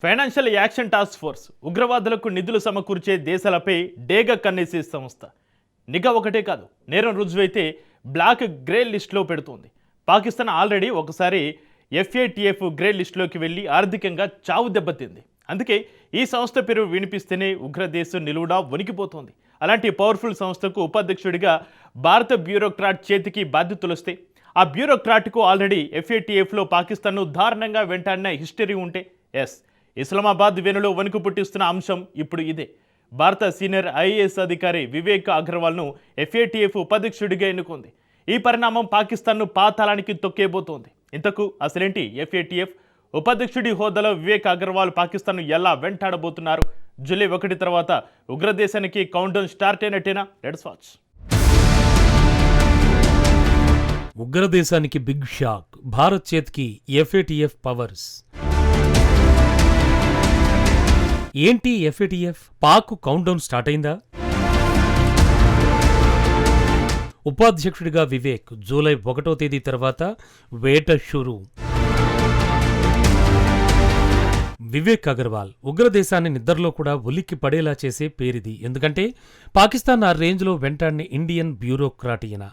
Financial action task force ఉగ్రవాదులకు నిధులు సమకూర్చే దేశాలపై డేగ కన్నేసే సంస్థ. నిఘా ఒకటే కాదు, నేరం రుజువైతే బ్లాక్ గ్రే లిస్టులో పెడుతోంది. పాకిస్తాన్ ఆల్రెడీ ఒకసారి FATF గ్రే లిస్టులోకి వెళ్ళి ఆర్థికంగా చావు దెబ్బతింది. అందుకే ఈ సంస్థ పేరు వినిపిస్తేనే ఉగ్రదేశం నిలువుడా వణికిపోతోంది. అలాంటి పవర్ఫుల్ సంస్థకు ఉపాధ్యక్షుడిగా భారత బ్యూరోక్రాట్ చేతికి బాధ్యతలు వస్తే ఆ బ్యూరోక్రాట్కు ఆల్రెడీ FATFలో పాకిస్తాన్ను దారుణంగా వెంటాడిన హిస్టరీ ఉంటే ఇస్లామాబాద్ వెనులో వణుకు పుట్టిస్తున్న అంశం ఇప్పుడు ఇదే. భారత సీనియర్ IAS అధికారి వివేక్ అగర్వాల్ను FATF ఉపాధ్యక్షుడిగా ఎన్నుకుంది. ఈ పరిణామం పాకిస్తాన్ను పాతాళానికి తొక్కేబోతోంది. ఇంతకు అసలేంటి FATF ఉపాధ్యక్షుడి హోదాలో వివేక్ అగర్వాల్ పాకిస్తాన్ను ఎలా వెంటాడబోతున్నారు? జూలై 1 తర్వాత ఉగ్రదేశానికి కౌంట్డౌన్ స్టార్ట్ అయినట్టేనా? Let's watch. ఉగ్రదేశానికి బిగ్ షాక్, భారత్ చేతికి FATF పవర్స్. ఏంటి FATF? పాక్ కౌంట్డౌన్ స్టార్ట్ అయిందా? ఉపాధ్యక్షుడిగా వివేక్, జూలై 1వ తేదీ తర్వాత వేట షురూ. వివేక్ అగర్వాల్ ఉగ్రదేశాన్ని నిద్రలో కూడా ఉలిక్కి పడేలా చేసే పేరిది. ఎందుకంటే పాకిస్తాన్ ఆ రేంజ్లో వెంటాడిన ఇండియన్ బ్యూరోక్రాట్ ఈయన.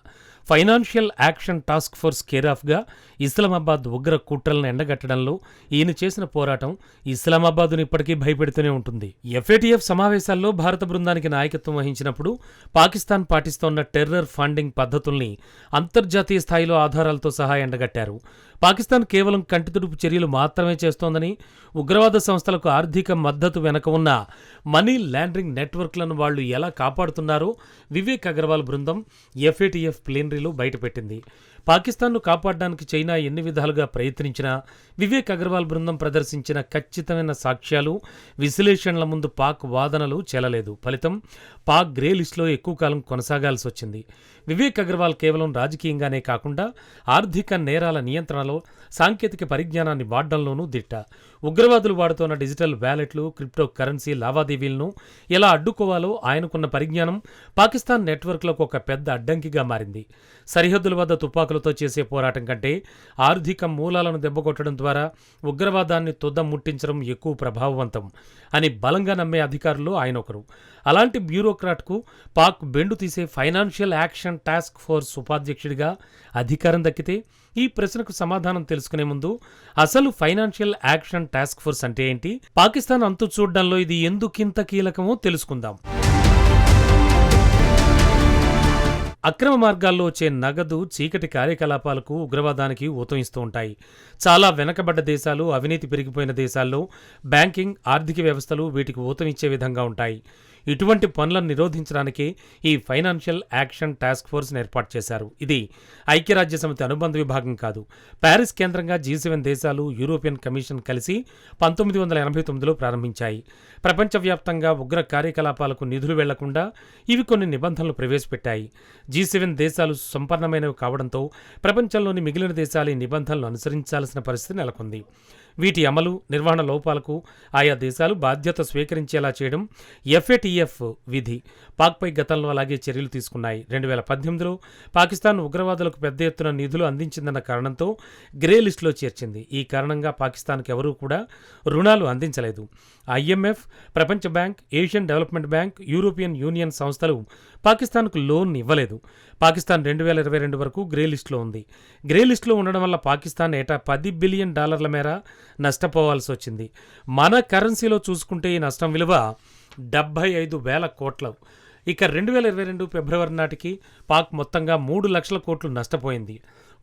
ఫైనాన్షియల్ యాక్షన్ టాస్క్ ఫోర్స్ కేరాఫ్గా ఇస్లామాబాద్ ఉగ్ర కుట్రలను ఎండగట్టడంలో ఈయన చేసిన పోరాటం ఇస్లామాబాద్ను ఇప్పటికీ భయపెడుతూనే ఉంటుంది. FATF సమావేశాల్లో భారత బృందానికి నాయకత్వం వహించినప్పుడు పాకిస్తాన్ పాటిస్తోన్న టెర్రర్ ఫండింగ్ పద్ధతుల్ని అంతర్జాతీయ స్థాయిలో ఆధారాలతో సహా ఎండగట్టారు. పాకిస్తాన్ కేవలం కంటితుడుపు చర్యలు మాత్రమే చేస్తోందని, ఉగ్రవాద సంస్థలకు ఆర్థిక మద్దతు వెనక ఉన్న మనీ లాండరింగ్ నెట్వర్క్లను వాళ్లు ఎలా కాపాడుతున్నారో వివేక్ అగర్వాల్ బృందం FATF ప్లీనరీలో బయటపెట్టింది. పాకిస్తాన్ను కాపాడడానికి చైనా ఎన్ని విధాలుగా ప్రయత్నించినా వివేక్ అగర్వాల్ బృందం ప్రదర్శించిన ఖచ్చితమైన సాక్ష్యాలు, విశ్లేషణల ముందు పాక్ వాదనలు చెల్లలేదు. ఫలితం పాక్ గ్రే లిస్టులో ఎక్కువ కాలం కొనసాగాల్సి వచ్చింది. వివేక్ అగర్వాల్ కేవలం రాజకీయంగానే కాకుండా ఆర్థిక నేరాల నియంత్రణలో, సాంకేతిక పరిజ్ఞానాన్ని వాడడంలోనూ దిట్ట. ఉగ్రవాదులు వాడుతున్న డిజిటల్ వ్యాలెట్లు, క్రిప్టో కరెన్సీ లావాదేవీలను ఎలా అడ్డుకోవాలో ఆయనకున్న పరిజ్ఞానం పాకిస్తాన్ నెట్వర్క్లకు ఒక పెద్ద అడ్డంకిగా మారింది. సరిహద్దుల వద్ద తుపాకులతో చేసే పోరాటం కంటే ఆర్థిక మూలాలను దెబ్బకొట్టడం ద్వారా ఉగ్రవాదాన్ని తుదం ముట్టించడం ఎక్కువ ప్రభావవంతం అని బలంగా నమ్మే అధికారులు ఆయన ఒకరు. అలాంటి బ్యూరోక్రాట్కు పాక్ బెండు తీసే ఫైనాన్షియల్ యాక్షన్ టాస్క్ ఫోర్స్ ఉపాధ్యక్షుడిగా అధికారం దక్కితే? ఈ ప్రశ్నకు సమాధానం తెలుసుకునే ముందు అసలు ఫైనాన్షియల్ యాక్షన్ టాస్క్ ఫోర్స్ అంటే ఏంటి, పాకిస్తాన్ అంతు చూడడంలో ఇది ఎందుకింత కీలకమో తెలుసుకుందాం. అక్రమ మార్గాల్లో వచ్చే నగదు, చీకటి కార్యకలాపాలకు, ఉగ్రవాదానికి ఊతం ఇస్తూ ఉంటాయి. చాలా వెనకబడ్డ దేశాలు, అవినీతి పెరిగిపోయిన దేశాల్లో బ్యాంకింగ్, ఆర్థిక వ్యవస్థలు వీటికి ఊతం ఇచ్చే విధంగా ఉంటాయి. ఇటువంటి పనులను నిరోధించడానికే ఈ ఫైనాన్షియల్ యాక్షన్ టాస్క్ ఫోర్స్ని ఏర్పాటు చేశారు. ఇది ఐక్యరాజ్యసమితి అనుబంధ విభాగం కాదు. ప్యారిస్ కేంద్రంగా G7 దేశాలు, యూరోపియన్ కమిషన్ కలిసి 1989లో ప్రారంభించాయి. ప్రపంచవ్యాప్తంగా ఉగ్ర కార్యకలాపాలకు నిధులు వెళ్లకుండా ఇవి కొన్ని నిబంధనలు ప్రవేశపెట్టాయి. G7 దేశాలు సంపన్నమైనవి కావడంతో ప్రపంచంలోని మిగిలిన దేశాలు ఈ నిబంధనలు అనుసరించాల్సిన పరిస్థితి నెలకొంది. వీటి అమలు, నిర్వహణ లోపాలకు ఆయా దేశాలు బాధ్యత స్వీకరించేలా చేయడం FATF విధి. పాక్పై గతంలో అలాగే చర్యలు తీసుకున్నాయి. 2018లో పాకిస్తాన్ ఉగ్రవాదులకు పెద్ద ఎత్తున నిధులు అందించిందన్న కారణంతో గ్రే లిస్టులో చేర్చింది. ఈ కారణంగా పాకిస్తాన్కి ఎవరూ కూడా రుణాలు అందించలేదు. IMF, ప్రపంచ bank, Asian development bank, European union సంస్థలు పాకిస్తాన్కు లోన్ ఇవ్వలేదు. పాకిస్తాన్ 2022 వరకు గ్రే లిస్టులో ఉంది. గ్రే లిస్టులో ఉండడం వల్ల పాకిస్తాన్ ఏటా $10 బిలియన్ మేర నష్టపోవాల్సి వచ్చింది. మన కరెన్సీలో చూసుకుంటే ఈ నష్టం విలువ 75,000 కోట్లు. ఇక 2022 ఫిబ్రవరి నాటికి పాక్ మొత్తంగా 3 లక్షల కోట్లు నష్టపోయింది.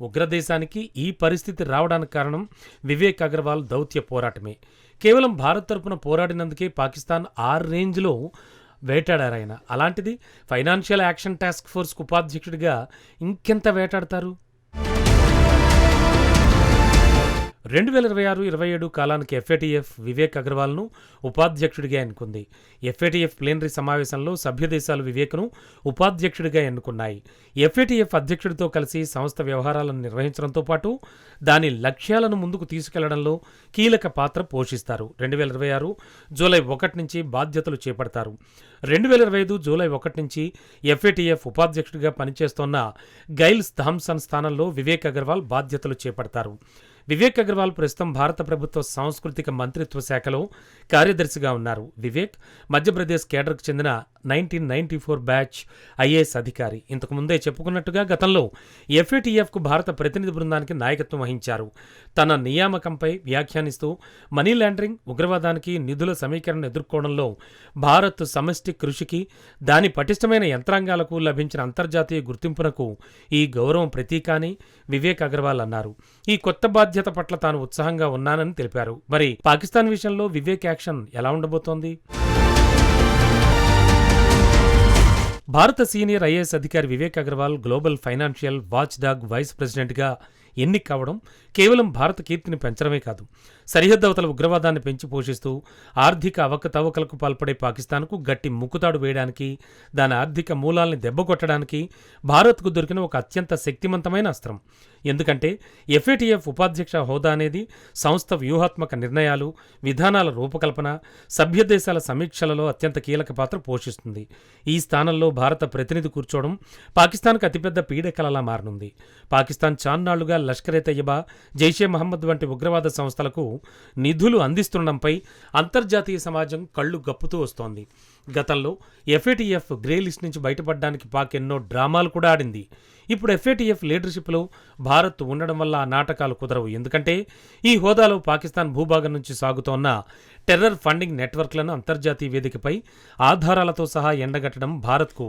ఉగ్రదేశానికి ఈ పరిస్థితి రావడానికి కారణం వివేక్ అగర్వాల్ దౌత్య పోరాటమే. కేవలం భారత్ తరపున పోరాడినందుకే పాకిస్తాన్ ఆ రేంజ్లో వేటాడారాయన. అలాంటిది ఫైనాన్షియల్ యాక్షన్ టాస్క్ ఫోర్స్కు ఉపాధ్యక్షుడిగా ఇంకెంత వేటాడతారు? 2026-27 కాలానికి FATF వివేక్ అగర్వాల్ను ఉపాధ్యక్షుడిగా ఎన్నుకుంది. FATF ప్లీనరీ సమావేశంలో సభ్య దేశాలు వివేక్ను ఉపాధ్యక్షుడిగా ఎన్నుకున్నాయి. FATF అధ్యక్షుడితో కలిసి సంస్థ వ్యవహారాలను నిర్వహించడంతో పాటు దాని లక్ష్యాలను ముందుకు తీసుకెళ్లడంలో కీలక పాత్ర పోషిస్తారు. 2026 జూలై 1 నుంచి బాధ్యతలు చేపడతారు. 2025 జూలై 1 నుంచి FATF ఉపాధ్యక్షుడిగా పనిచేస్తోన్న గైల్స్ థామ్సన్ స్థానంలో వివేక్ అగర్వాల్ బాధ్యతలు చేపడతారు. వివేక్ అగర్వాల్ ప్రస్తుతం భారత ప్రభుత్వ సాంస్కృతిక మంత్రిత్వ శాఖలో కార్యదర్శిగా ఉన్నారు. వివేక్ మధ్యప్రదేశ్ కేడర్కు చెందిన 1994 బ్యాచ్ ఐఏఎస్ అధికారి. ఇంతకు ముందే చెప్పుకున్నట్టుగా గతంలో ఎఫ్ఏటిఎఫ్కు భారత ప్రతినిధి బృందానికి నాయకత్వం వహించారు. తన నియామకంపై వ్యాఖ్యానిస్తూ మనీ లాండరింగ్, ఉగ్రవాదానికి నిధుల సమీకరణను ఎదుర్కోవడంలో భారత్ సమష్టి కృషికి, దాని పటిష్టమైన యంత్రాంగాలకు లభించిన అంతర్జాతీయ గుర్తింపునకు ఈ గౌరవం ప్రతీక అని వివేక్ అగర్వాల్ అన్నారు. ఈ కొత్త బాధ్యత పట్ల తాను ఉత్సాహంగా ఉన్నానని తెలిపారు. మరి పాకిస్తాన్ విషయంలో వివేక్ యాక్షన్ ఎలా ఉండబోతోంది? భారత సీనియర్ ఐఏఎస్ అధికారి Vivek Agarwal global financial watchdog vice ప్రెసిడెంట్గా ఎన్నిక కావడం కేవలం భారత కీర్తిని పెంచడమే కాదు, సరిహద్దు అవతల ఉగ్రవాదాన్ని పెంచి పోషిస్తూ ఆర్థిక అవకతవకలకు పాల్పడే పాకిస్తాన్కు గట్టి ముక్కుతాడు వేయడానికి, దాని ఆర్థిక మూలాల్ని దెబ్బకొట్టడానికి భారత్కు దొరికిన ఒక అత్యంత శక్తివంతమైన అస్త్రం. ఎందుకంటే ఎఫ్ఏటిఎఫ్ ఉపాధ్యక్ష హోదా అనేది సంస్థ వ్యూహాత్మక నిర్ణయాలు, విధానాల రూపకల్పన, సభ్య దేశాల సమీక్షలలో అత్యంత కీలక పాత్ర పోషిస్తుంది. ఈ స్థానంలో భారత ప్రతినిధి కూర్చోవడం పాకిస్తాన్కు అతిపెద్ద పీడకలలా మారనుంది. పాకిస్తాన్ చాన్నాళ్లుగా లష్కర్-ఎ-తయ్యబా, జైషే మహమ్మద్ వంటి ఉగ్రవాద సంస్థలకు నిధులు అందిస్తుండడంపై అంతర్జాతీయ సమాజం కళ్లు గప్పుతూ వస్తోంది. గతంలో ఎఫ్ఏటిఎఫ్ గ్రే లిస్ట్ నుంచి బయటపడడానికి పాక్ ఎన్నో డ్రామాలు కూడా ఆడింది. ఇప్పుడు ఎఫ్ఏటిఎఫ్ లీడర్షిప్లో భారత్ ఉండడం వల్ల ఆ నాటకాలు కుదరవు. ఎందుకంటే ఈ హోదాలో పాకిస్తాన్ భూభాగం నుంచి సాగుతోన్న టెర్రర్ ఫండింగ్ నెట్వర్క్లను అంతర్జాతీయ వేదికపై ఆధారాలతో సహా ఎండగట్టడం భారత్కు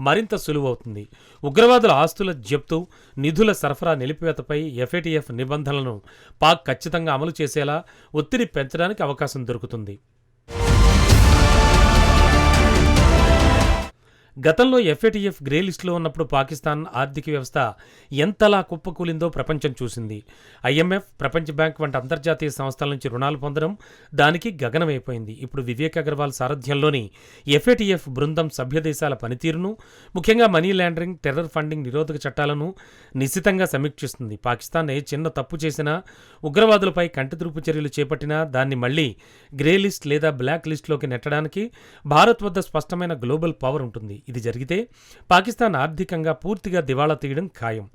మరింత సులువవుతుంది. ఉగ్రవాదుల ఆస్తుల జప్తు, నిధుల సరఫరా నిలిపివేతపై ఎఫ్ఏటిఎఫ్ నిబంధనలను పాక్ ఖచ్చితంగా అమలు చేసేలా ఒత్తిడి పెంచడానికి అవకాశం దొరుకుతుంది. గతంలో ఎఫ్ఏటిఎఫ్ గ్రే లిస్టులో ఉన్నప్పుడు పాకిస్తాన్ ఆర్థిక వ్యవస్థ ఎంతలా కుప్పకూలిందో ప్రపంచం చూసింది. ఐఎంఎఫ్, ప్రపంచ బ్యాంక్ వంటి అంతర్జాతీయ సంస్థల నుంచి రుణాలు పొందడం దానికి గగనమైపోయింది. ఇప్పుడు వివేక్ అగర్వాల్ సారథ్యంలోని ఎఫ్ఏటిఎఫ్ బృందం సభ్య దేశాల పనితీరును, ముఖ్యంగా మనీ లాండరింగ్, టెర్రర్ ఫండింగ్ నిరోధక చట్టాలను నిశితంగా సమీక్షిస్తుంది. పాకిస్తాన్ ఏ చిన్న తప్పు చేసినా, ఉగ్రవాదులపై కంటితురుపు చర్యలు చేపట్టినా దాన్ని మళ్లీ గ్రే లిస్ట్ లేదా బ్లాక్ లిస్టులోకి నెట్టడానికి భారత్ వద్ద స్పష్టమైన గ్లోబల్ పవర్ ఉంటుంది. ఇది జరిగితే పాకిస్తాన్ ఆర్థికంగా పూర్తిగా దివాళా తీయడం ఖాయం.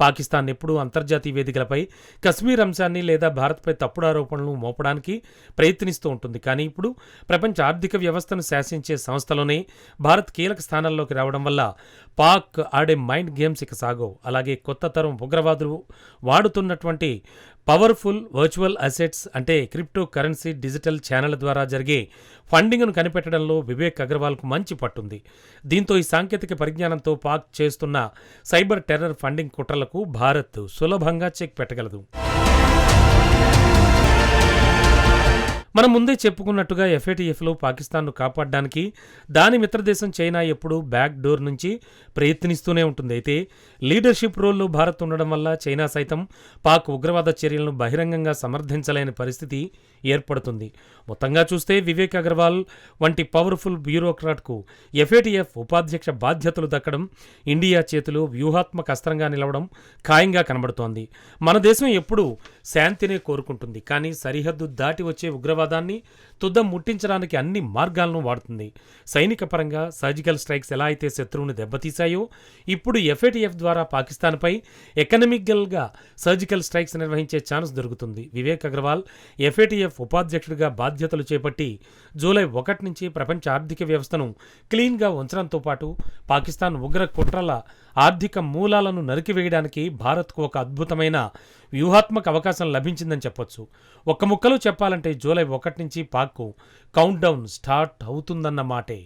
పాకిస్తాన్ ఎప్పుడూ అంతర్జాతీయ వేదికలపై కశ్మీర్ అంశాన్ని లేదా భారత్పై తప్పుడు ఆరోపణలు మోపడానికి ప్రయత్నిస్తూ ఉంటుంది. కానీ ఇప్పుడు ప్రపంచ ఆర్థిక వ్యవస్థను శాసించే సంస్థలోనే భారత్ కీలక స్థానాల్లోకి రావడం వల్ల పాక్ ఆడే మైండ్ గేమ్స్ ఇక సాగవు. అలాగే కొత్త తరం ఉగ్రవాదులు వాడుతున్నటువంటి పవర్ఫుల్ వర్చువల్ అసెట్స్ అంటే క్రిప్టో కరెన్సీ, డిజిటల్ ఛానళ్ల ద్వారా జరిగే ఫండింగ్ను కనిపెట్టడంలో వివేక్ అగర్వాల్కు మంచి పట్టుంది. దీంతో ఈ సాంకేతిక పరిజ్ఞానంతో పాక్ చేస్తున్న సైబర్ టెర్రర్ ఫండింగ్ కుట్రలకు భారత్ సులభంగా చెక్ పెట్టగలదు. మనం ముందే చెప్పుకున్నట్టుగా ఎఫ్ఏటిఎఫ్లో పాకిస్తాన్ను కాపాడడానికి దాని మిత్రదేశం చైనా ఎప్పుడూ బ్యాక్ డోర్ నుంచి ప్రయత్నిస్తూనే ఉంటుంది. అయితే లీడర్షిప్ రోల్లో భారత్ ఉండడం వల్ల చైనా సైతం పాక్ ఉగ్రవాద చర్యలను బహిరంగంగా సమర్థించలేని పరిస్థితి ఏర్పడుతుంది. మొత్తంగా చూస్తే వివేక్ అగర్వాల్ వంటి పవర్ఫుల్ బ్యూరోక్రాట్కు ఎఫ్ఏటిఎఫ్ ఉపాధ్యక్ష బాధ్యతలు దక్కడం ఇండియా చేతిలో వ్యూహాత్మక అస్త్రంగా నిలవడం ఖాయంగా కనబడుతోంది. మన దేశం ఎప్పుడూ శాంతినే కోరుకుంటుంది, కానీ సరిహద్దు దాటి వచ్చే ఉగ్రవాదాన్ని తుదం ముట్టించడానికి అన్ని మార్గాలను వాడుతుంది. సైనిక పరంగా సర్జికల్ స్ట్రైక్స్ ఎలా అయితే శత్రువుని దెబ్బతీశాయో, ఇప్పుడు ఎఫ్ఏటిఎఫ్ ద్వారా పాకిస్తాన్పై ఎకనామికల్గా సర్జికల్ స్ట్రైక్స్ నిర్వహించే ఛాన్స్ దొరుకుతుంది. వివేక్ అగర్వాల్ ఎఫ్ఏటిఎఫ్ ఉపాధ్యక్షుడిగా బాధ్యతలు చేపట్టి జూలై 1 నుంచి ప్రపంచ ఆర్థిక వ్యవస్థను క్లీన్గా ఉంచడంతో పాటు పాకిస్తాన్ ఉగ్ర కుట్రల ఆర్థిక మూలాలను నరికివేయడానికి భారత్కు ఒక అద్భుతమైన వ్యూహాత్మక అవకాశం లభించిందని చెప్పొచ్చు. ఒక్క ముక్కలో చెప్పాలంటే జూలై 1 నుంచి పాక్కు కౌంట్ డౌన్ స్టార్ట్ అవుతుందన్న మాటే.